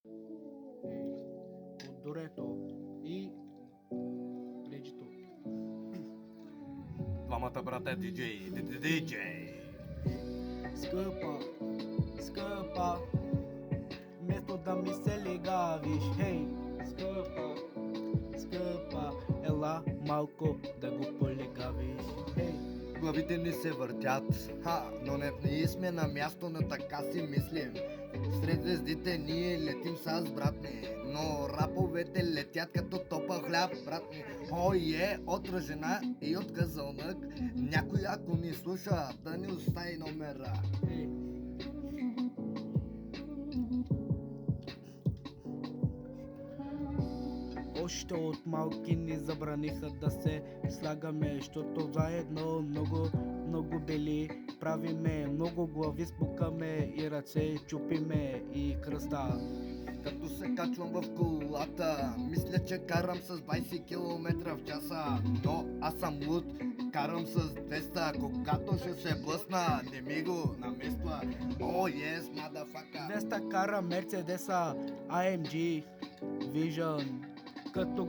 от Дорето и Реджито. Двамата брата диджей. Диджей. Скъпа, скъпа, вместо да ми се легавиш, хей, скъпа, скъпа, ела малко да го полегавиш, хей. Главите ни се въртят, но не ние сме на място, на така си мислим. Сред звездите ние летим с брат ми, но раповете летят като топъл хляб, брат ми. От жена и от казълнък, някой ако ни слуша, да ни остави номера. Hey. Още от малки ни забраниха да се слагаме, защото заедно много бели правиме, много глави спукаме и ръце чупиме и кръста. Като се качвам в колата, мисля, че карам с 20 км в часа, но аз съм луд, карам с 200, когато ще се блъсна, не ми го намества. Yes, motherfucker. 200 кара Мерцедеса AMG Vision. Като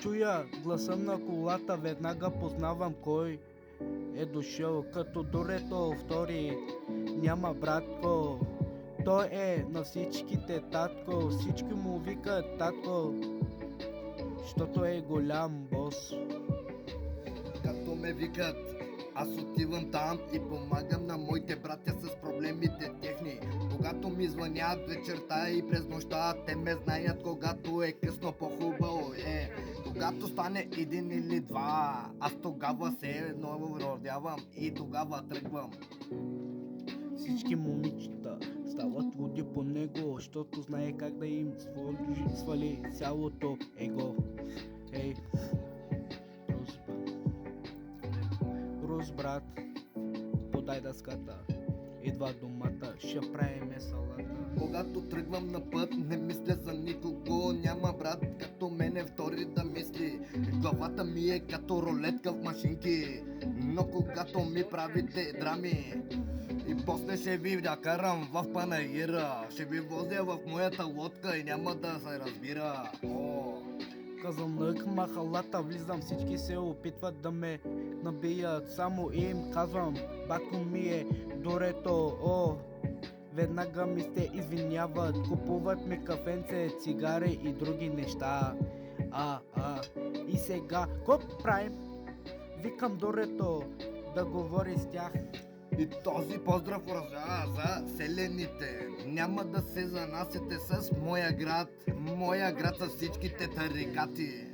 чуя гласа на колата, веднага познавам кой е дошъл. Като Дорето втори няма братко, той е на всичките татко, всички му викат татко, защото е голям бос. Като ме викат, аз отивам там и помагам на моите братя с проблемите техни. Когато ми звънят вечерта и през нощта, те ме знаят, когато е късно, по-хубаво е. Когато стане един или два, аз тогава се ново родявам и тогава тръгвам. Всички момичета стават луди по него, защото знае как да им свали цялото его. Ей, Рус брат, подай дъската, идва домата, ще правиме салата. Когато тръгвам на път, не мисля за никого, няма брат като мене втори да мисли. Главата ми е като рулетка в машинки, но когато ми правите драми, и после ще ви да карам в панаира, ще ви возя в моята лодка и няма да се разбира. Казанък махалата влизам, всички се опитват да ме набият, само им казвам, батко ми е Дорето, веднага ми се извиняват, купуват ми кафенце, цигари и други неща. И сега, ко правим? Викам Дорето да говори с тях. И този поздрав продължава за селените. Няма да се занасяте с моя град с всичките тарикати.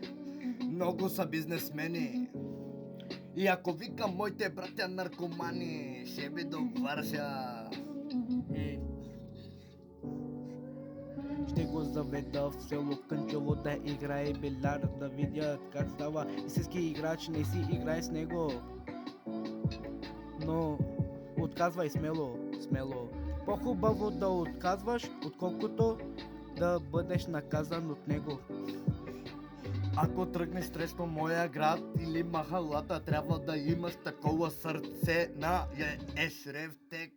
Много са бизнесмени. И ако викам моите братя наркомани, ще ви довърша. Ще го заведа в село Кънчево да играе биляр, да видят как става истински играч, не си играй с него. Но отказвай смело. По-хубаво да отказваш, отколкото да бъдеш наказан от него. Ако тръгнеш срещу моя град или махалата, трябва да имаш такова сърце на ешрефтек.